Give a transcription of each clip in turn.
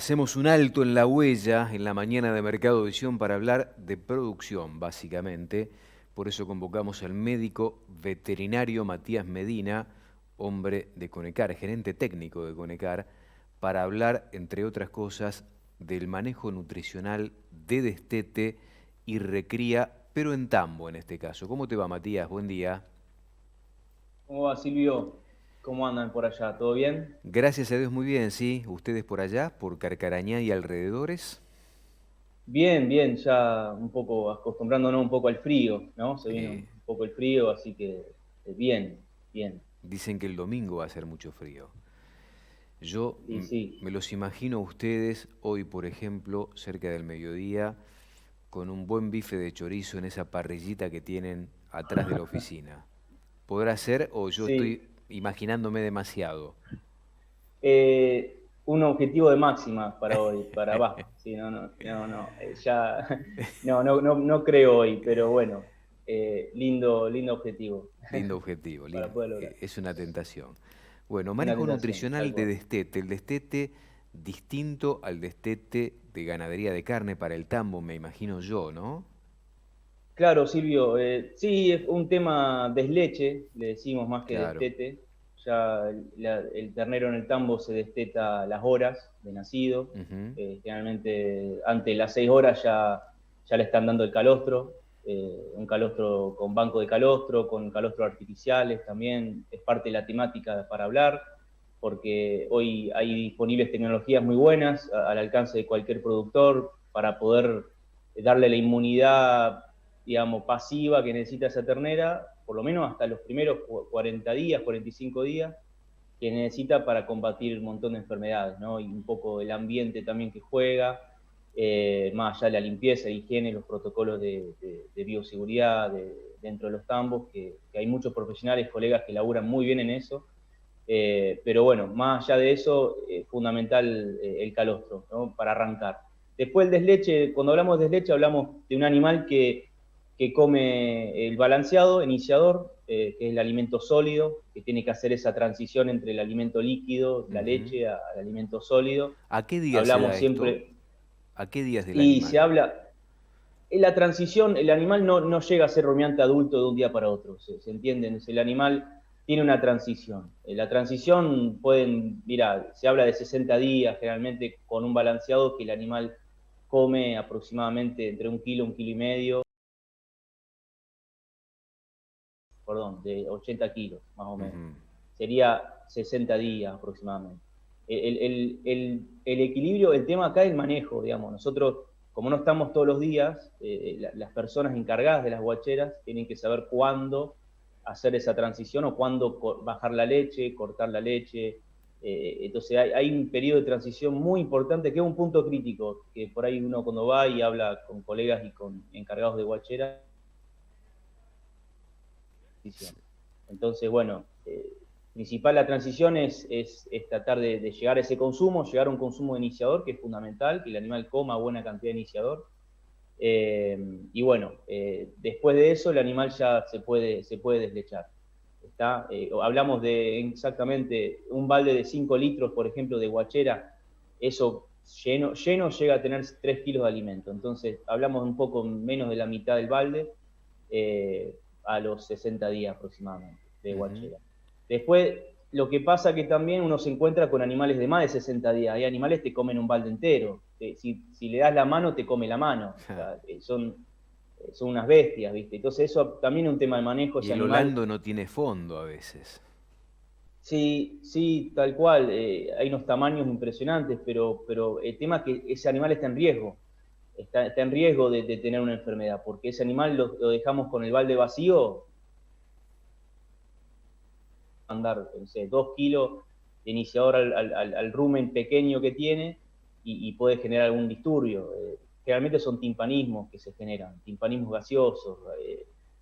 Hacemos un alto en la huella en la mañana de Mercado Visión para hablar de producción, básicamente. Por eso convocamos al médico veterinario Matías Medina, hombre de Conecar, gerente técnico de Conecar, para hablar, entre otras cosas, del manejo nutricional de destete y recría, pero en tambo en este caso. ¿Cómo te va, Matías? Buen día. ¿Cómo va, Silvio? ¿Cómo andan por allá? ¿Todo bien? Gracias a Dios, muy bien, ¿sí? ¿Ustedes por allá, por Carcarañá y alrededores? Bien, bien, ya un poco acostumbrándonos un poco al frío, ¿no? Se vino Eh, un poco el frío, así que bien, bien. Dicen que el domingo va a hacer mucho frío. Yo Y sí, me los imagino a ustedes hoy, por ejemplo, cerca del mediodía, con un buen bife de chorizo en esa parrillita que tienen atrás de la oficina. ¿Podrá ser o yo sí. estoy imaginándome demasiado? Un objetivo de máxima para hoy, para abajo. Sí, ya, no creo hoy, pero bueno, lindo objetivo Lindo objetivo, para poder lograr. es una tentación. Bueno, Una manejo tentación, tal nutricional de cual. destete. El destete distinto al destete de ganadería de carne para el tambo, me imagino yo, ¿no? Claro, Silvio, sí, es un tema desleche, le decimos más que Claro. destete. Ya el ternero en el tambo se desteta las horas de nacido. Ujú. Generalmente antes de las 6 horas ya le están dando el calostro, un calostro con banco de calostro, con calostros artificiales también. Es parte de la temática para hablar, porque hoy hay disponibles tecnologías muy buenas al alcance de cualquier productor para poder darle la inmunidad, digamos, pasiva que necesita esa ternera, por lo menos hasta los primeros 40 días, 45 días, que necesita para combatir un montón de enfermedades, ¿no? Y un poco el ambiente también que juega, más allá de la limpieza, higiene, los protocolos de bioseguridad dentro de los tambos, que hay muchos profesionales, colegas que laburan muy bien en eso, pero bueno, más allá de eso, fundamental el calostro, ¿no? Para arrancar. Después el desleche, cuando hablamos de desleche hablamos de un animal que come el balanceado, iniciador, que es el alimento sólido, que tiene que hacer esa transición entre el alimento líquido, la Ujú. leche, al alimento sólido. ¿A qué día se Hablamos da esto? siempre, ¿A qué días del y se animal? habla, en la transición, el animal no llega a ser rumiante adulto de un día para otro, se entiende, el animal tiene una transición. La transición mira, se habla de 60 días generalmente con un balanceado que el animal come aproximadamente entre un kilo y medio, perdón, de 80 kilos más o menos. Ujú. Sería 60 días aproximadamente. El equilibrio, el tema acá es el manejo, digamos. Nosotros, como no estamos todos los días, las personas encargadas de las guacheras tienen que saber cuándo hacer esa transición o cuándo bajar la leche, cortar la leche. Entonces hay un periodo de transición muy importante que es un punto crítico, que por ahí uno cuando va y habla con colegas y con encargados de guacheras, entonces, bueno, principal la transición es tratar de llegar a ese consumo, llegar a un consumo de iniciador, que es fundamental, que el animal coma buena cantidad de iniciador. Y bueno, después de eso el animal ya se puede deslechar. Hablamos de exactamente un balde de 5 litros, por ejemplo, de guachera, eso lleno llega a tener 3 kilos de alimento. Entonces, hablamos un poco menos de la mitad del balde, a los 60 días aproximadamente de Ujú. guachera. Después, lo que pasa que también uno se encuentra con animales de más de 60 días. Hay animales que te comen un balde entero. Si le das la mano, te come la mano. O sea, son unas bestias, ¿viste? Entonces eso también es un tema de manejo, Y ese el animal. Holando no tiene fondo a veces. Sí, sí, tal cual. Hay unos tamaños impresionantes, pero el tema es que ese animal está en riesgo. Está en riesgo de tener una enfermedad, porque ese animal lo dejamos con el balde vacío, andar, no sé, 2 kilos de iniciador al rumen pequeño que tiene y puede generar algún disturbio. Generalmente son timpanismos que se generan, timpanismos gaseosos,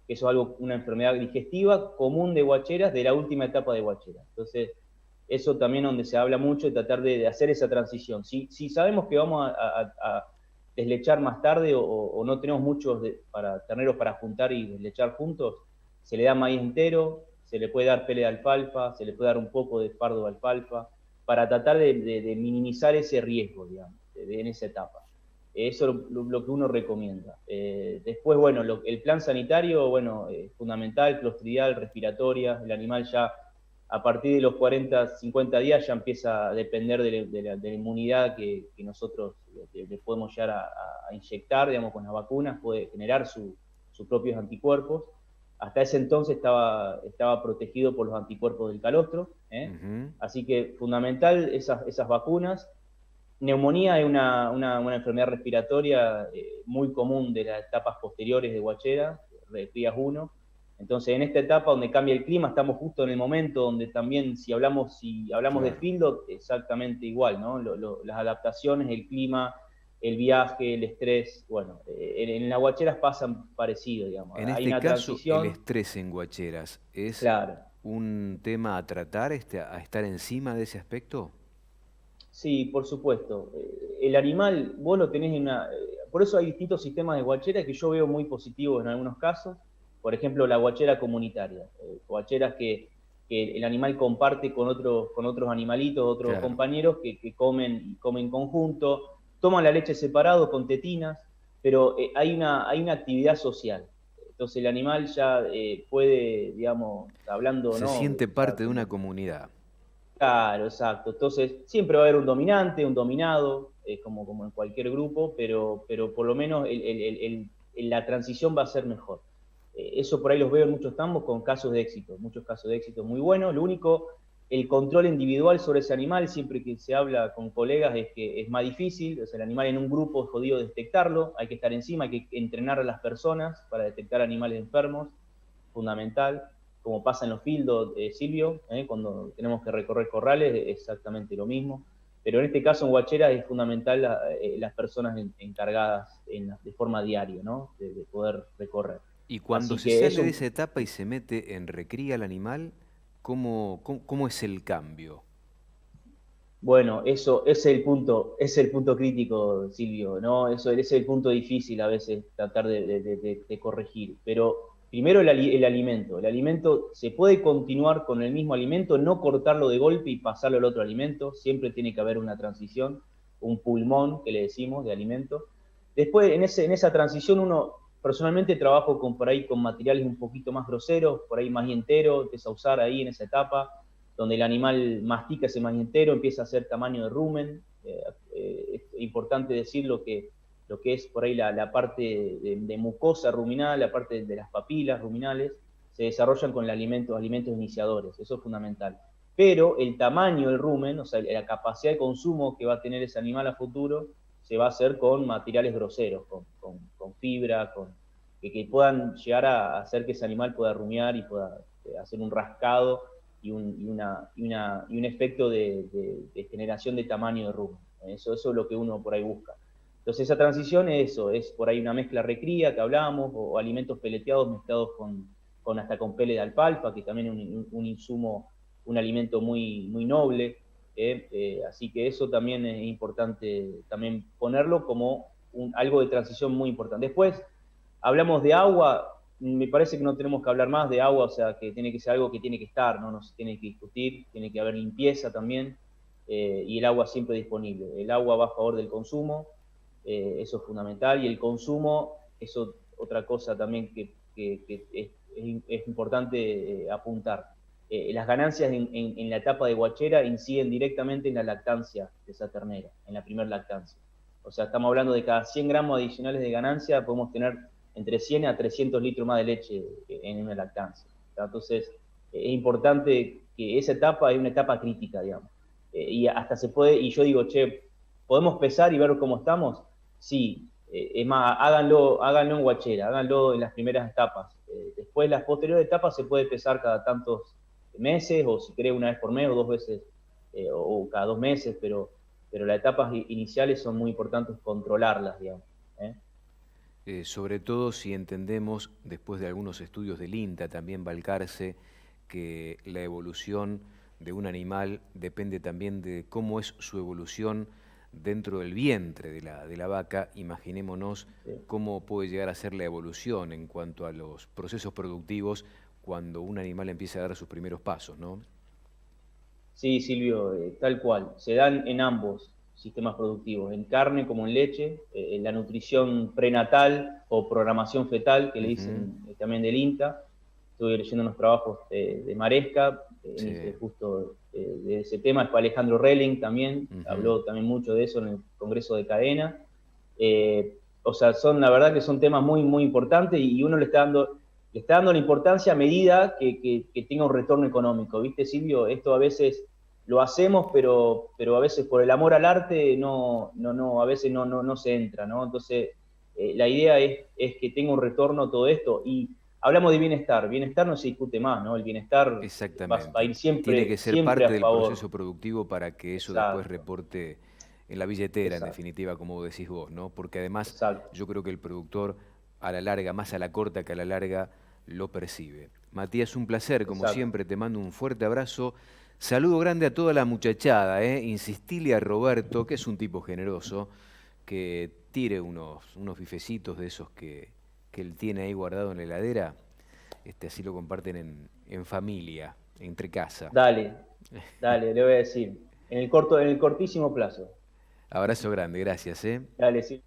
que eso es algo, una enfermedad digestiva común de guacheras de la última etapa de guachera. Entonces, eso también donde se habla mucho de tratar de hacer esa transición. Si sabemos que vamos a deslechar más tarde o no tenemos muchos terneros para juntar y deslechar juntos, se le da maíz entero, se le puede dar pele de alfalfa, se le puede dar un poco de fardo de alfalfa para tratar de minimizar ese riesgo, digamos, en esa etapa. Eso es lo que uno recomienda. Después, bueno, el plan sanitario, bueno, fundamental, clostridial, respiratoria, el animal ya a partir de los 40, 50 días ya empieza a depender de la inmunidad que nosotros le podemos llegar a inyectar, digamos, con las vacunas, puede generar sus propios anticuerpos. Hasta ese entonces estaba protegido por los anticuerpos del calostro, ¿eh? Así que fundamental esas vacunas. Neumonía es una enfermedad respiratoria muy común de las etapas posteriores de Guachera, Crías 1. Entonces, en esta etapa donde cambia el clima, estamos justo en el momento donde también, si hablamos claro, de Fildo, exactamente igual, ¿no? Las adaptaciones, el clima, el viaje, el estrés, bueno, en las guacheras pasan parecido, digamos. En Hay este una caso, transición. el estrés en Guacheras, ¿es Claro. un tema a tratar, a estar encima de ese aspecto? Sí, por supuesto. El animal, vos lo tenés en una... por eso hay distintos sistemas de guachera que yo veo muy positivos en algunos casos. Por ejemplo, la guachera comunitaria. Guacheras que el animal comparte con otros animalitos, otros Claro. compañeros que comen en conjunto, toman la leche separado con tetinas, pero hay una actividad social. Entonces el animal ya puede, digamos, hablando, Se ¿no? siente Ya parte de una como, comunidad. claro, exacto. Entonces, siempre va a haber un dominante, un dominado, como en cualquier grupo, pero por lo menos la transición va a ser mejor. Eso por ahí los veo en muchos tambos con casos de éxito, muchos casos de éxito muy buenos. Lo único, el control individual sobre ese animal, siempre que se habla con colegas, es que es más difícil. O sea, el animal en un grupo es jodido detectarlo, hay que estar encima, hay que entrenar a las personas para detectar animales enfermos, fundamental. Como pasa en los fieldos, Silvio, cuando tenemos que recorrer corrales, exactamente lo mismo. Pero en este caso en Guachera es fundamental las personas encargadas de forma diaria, ¿no? De poder recorrer. Y cuando Así se que sale de eso, esa etapa y se mete en recría el animal, ¿cómo es el cambio? bueno, eso es el punto crítico, Silvio, ¿no? Eso es el punto difícil a veces tratar de corregir. Pero primero el alimento. El alimento se puede continuar con el mismo alimento, no cortarlo de golpe y pasarlo al otro alimento. Siempre tiene que haber una transición, un pulmón que le decimos de alimento. Después, en esa transición, uno personalmente trabajo por ahí con materiales un poquito más groseros, por ahí más entero, empieza a usar ahí en esa etapa donde el animal mastica ese maíz entero, empieza a hacer tamaño de rumen. Es importante decir lo que es por ahí la parte de mucosa ruminal, la parte de las papilas ruminales, se desarrollan con alimentos iniciadores, eso es fundamental. Pero el tamaño del rumen, o sea, la capacidad de consumo que va a tener ese animal a futuro, se va a hacer con materiales groseros, con fibra, que puedan llegar a hacer que ese animal pueda rumiar y pueda hacer un rascado y un efecto de generación de tamaño de rumen. Eso es lo que uno por ahí busca. Entonces esa transición es eso, es por ahí una mezcla recría que hablábamos, o alimentos peleteados mezclados hasta con pele de alfalfa, que también es un insumo, un alimento muy, muy noble. Así que eso también es importante también ponerlo como algo de transición muy importante. Después hablamos de agua, me parece que no tenemos que hablar más de agua, o sea, que tiene que ser algo que tiene que estar, no se tiene que discutir, tiene que haber limpieza también, y el agua siempre disponible. El agua va a favor del consumo, eso es fundamental, y el consumo, eso otra cosa también que es importante apuntar. Las ganancias en la etapa de guachera inciden directamente en la lactancia de esa ternera, en la primera lactancia. O sea, estamos hablando de cada 100 gramos adicionales de ganancia, podemos tener entre 100 a 300 litros más de leche en una lactancia. Entonces, es importante que esa etapa es una etapa crítica, digamos. Y hasta se puede, y yo digo, che, ¿podemos pesar y ver cómo estamos? Sí, es más, háganlo en guachera, háganlo en las primeras etapas. Después, las posteriores etapas se puede pesar cada tantos meses, o si querés una vez por mes, o 2 veces, o cada 2 meses, pero las etapas iniciales son muy importantes controlarlas, digamos. Sobre todo si entendemos, después de algunos estudios del INTA, también Balcarce, que la evolución de un animal depende también de cómo es su evolución dentro del vientre de la vaca. Imaginémonos cómo puede llegar a ser la evolución en cuanto a los procesos productivos cuando un animal empieza a dar sus primeros pasos, ¿no? Sí, Silvio, tal cual. Se dan en ambos sistemas productivos, en carne como en leche, en la nutrición prenatal o programación fetal, que le Ujú. dicen también del INTA. Estuve leyendo unos trabajos de Maresca, Sí. justo de ese tema. Después Alejandro Relling también, Ujú. habló también mucho de eso en el Congreso de Cadena. O sea, la verdad que son temas muy, muy importantes y uno le está dando la importancia a medida que tenga un retorno económico. ¿Viste, Silvio? Esto a veces lo hacemos, pero a veces por el amor al arte a veces no se entra, ¿no? Entonces, la idea es que tenga un retorno todo esto y hablamos de bienestar. Bienestar no se discute más, ¿no? El bienestar va a Exactamente. ir Tiene que siempre, ser siempre parte a del proceso favor. productivo para que eso después Exacto, reporte en la billetera, en exacto, definitiva, como decís vos, ¿no? Porque además exacto, yo creo que el productor a la larga, más a la corta que a la larga, lo percibe. Matías, un placer, como exacto. siempre, te mando un fuerte abrazo. Saludo grande a toda la muchachada, ¿eh? Insistile a Roberto, que es un tipo generoso, que tire unos bifecitos de esos que él tiene ahí guardado en la heladera. Así lo comparten en familia, entre casa. Dale, dale, le voy a decir. En el cortísimo plazo. Abrazo grande, gracias, ¿eh? Dale, sí.